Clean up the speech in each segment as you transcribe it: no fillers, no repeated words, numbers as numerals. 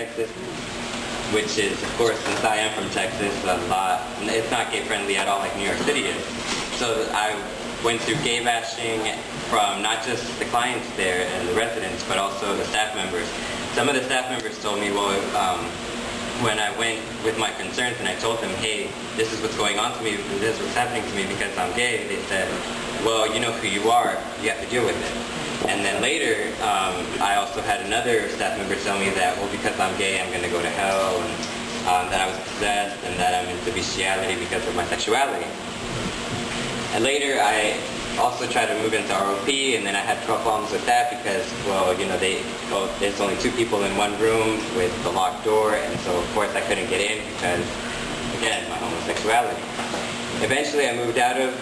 Texas, which is, of course, since I am from Texas, it's not gay-friendly at all like New York City is. So I went through gay bashing from not just the clients there and the residents, but also the staff members. Some of the staff members told me, well, when I went with my concerns and I told them, hey, this is what's going on to me, this is what's happening to me because I'm gay, they said, well, you know who you are, you have to deal with it. And then later, I also had another staff member tell me that, well, because I'm gay, I'm going to go to hell, and that I was possessed, and that I'm into bestiality because of my sexuality. And later, I also tried to move into ROP, and then I had problems with that because, well, you know, there's only 2 people in one room with the locked door, and so of course I couldn't get in because, again, my homosexuality. Eventually, I moved out of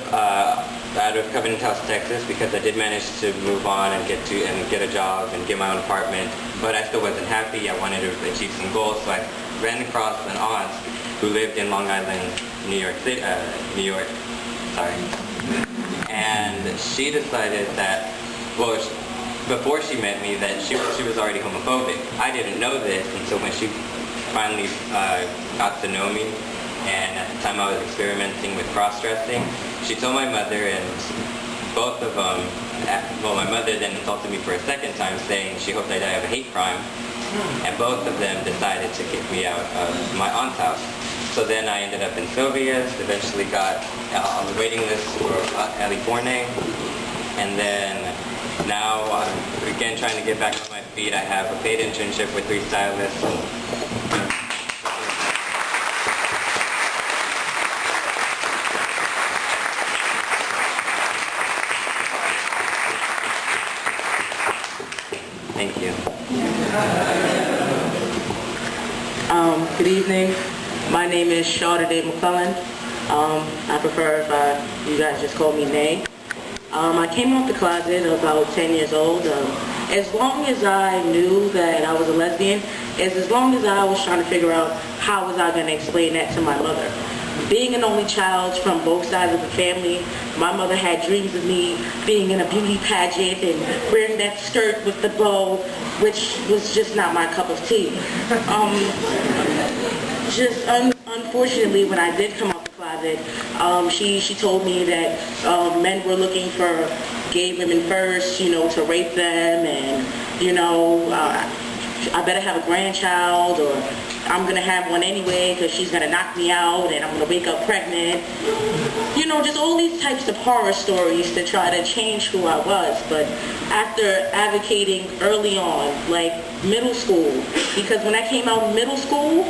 Covenant House, Texas, because I did manage to move on and get a job and get my own apartment, but I still wasn't happy. I wanted to achieve some goals, so I ran across an aunt who lived in Long Island, New York. And she decided that, well, before she met me, that she was already homophobic. I didn't know this until when she finally got to know me, and at the time I was experimenting with cross-dressing. She told my mother, and both of them, well, my mother then insulted me for a second time, saying she hoped I die of a hate crime, and both of them decided to kick me out of my aunt's house. So then I ended up in Sylvia's, eventually got on the waiting list for Ali Forney, and then now I'm again trying to get back on my feet. I have a paid internship with 3 stylists. Thank you. Good evening. My name is Charlotte McClellan. I prefer if you guys just call me Nay. I came out the closet about 10 years old. As long as I knew that I was a lesbian, as long as I was trying to figure out how was I going to explain that to my mother. Being an only child from both sides of the family, my mother had dreams of me being in a beauty pageant and wearing that skirt with the bow, which was just not my cup of tea. Unfortunately, when I did come out the closet, she told me that men were looking for gay women first, you know, to rape them, and, you know, I better have a grandchild, or I'm going to have one anyway because she's going to knock me out and I'm going to wake up pregnant. You know, just all these types of horror stories to try to change who I was. But after advocating early on, like middle school, because when I came out in middle school,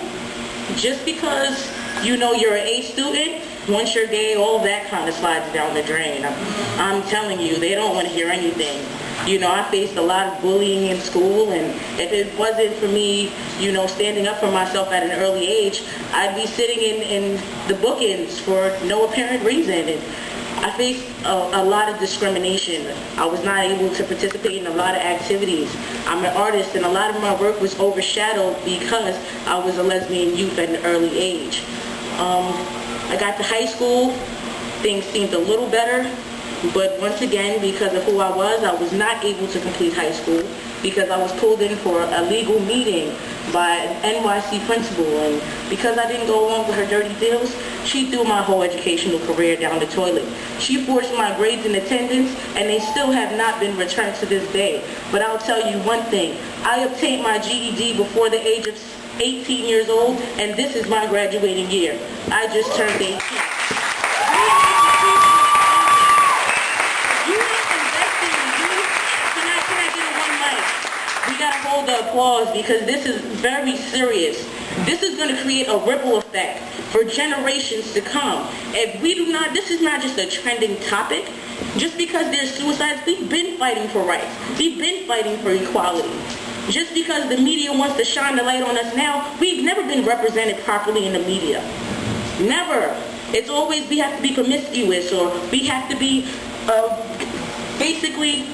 just because, you know, you're an A student, once you're gay, all that kind of slides down the drain. I'm telling you, they don't want to hear anything. You know, I faced a lot of bullying in school, and if it wasn't for me, you know, standing up for myself at an early age, I'd be sitting in the bookends for no apparent reason. And I faced a lot of discrimination. I was not able to participate in a lot of activities. I'm an artist, and a lot of my work was overshadowed because I was a lesbian youth at an early age. I got to high school, things seemed a little better. But once again, because of who I was not able to complete high school because I was pulled in for a legal meeting by an NYC principal. And because I didn't go along with her dirty deals, she threw my whole educational career down the toilet. She forced my grades and attendance, and they still have not been returned to this day. But I'll tell you one thing. I obtained my GED before the age of 18 years old, and this is my graduating year. I just turned 18. Hold the applause because this is very serious. This is going to create a ripple effect for generations to come. If we do not, this is not just a trending topic. Just because there's suicides, we've been fighting for rights. We've been fighting for equality. Just because the media wants to shine the light on us now, we've never been represented properly in the media. Never. It's always we have to be promiscuous, or we have to be basically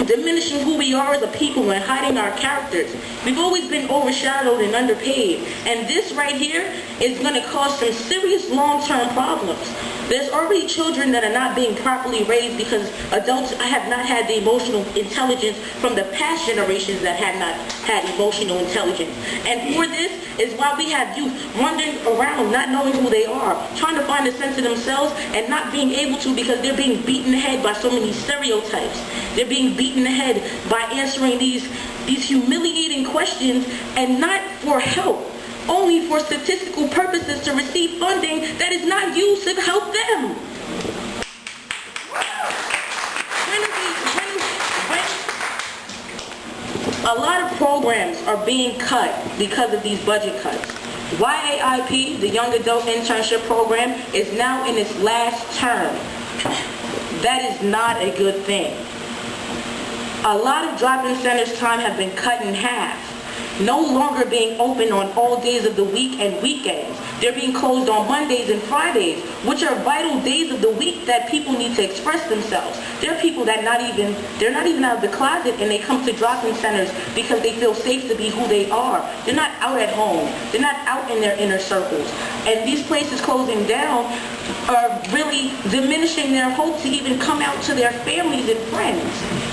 diminishing who we are as a people and hiding our characters. We've always been overshadowed and underpaid. And this right here is going to cause some serious long-term problems. There's already children that are not being properly raised because adults have not had the emotional intelligence from the past generations that had not had emotional intelligence. And for this is why we have youth wandering around not knowing who they are, trying to find a sense of themselves and not being able to because they're being beaten ahead by so many stereotypes. They're being beaten ahead by answering these humiliating questions and not for help, only for statistical purposes to receive funding that is not used to help them. A lot of programs are being cut because of these budget cuts. YAIP, the Young Adult Internship Program, is now in its last term. That is not a good thing. A lot of drop-in centers' time have been cut in half, no longer being open on all days of the week and weekends. They're being closed on Mondays and Fridays, which are vital days of the week that people need to express themselves. There are people that they're not even out of the closet and they come to drop-in centers because they feel safe to be who they are. They're not out at home. They're not out in their inner circles. And these places closing down are really diminishing their hope to even come out to their families and friends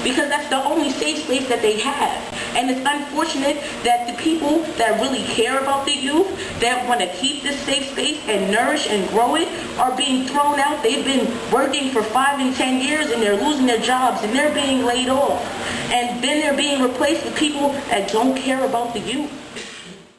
because that's the only safe space that they have. And it's unfortunate that the people that really care about the youth, that want to keep this safe space and nourish and grow it, are being thrown out. They've been working for 5 and 10 years and they're losing their jobs and they're being laid off. And then they're being replaced with people that don't care about the youth.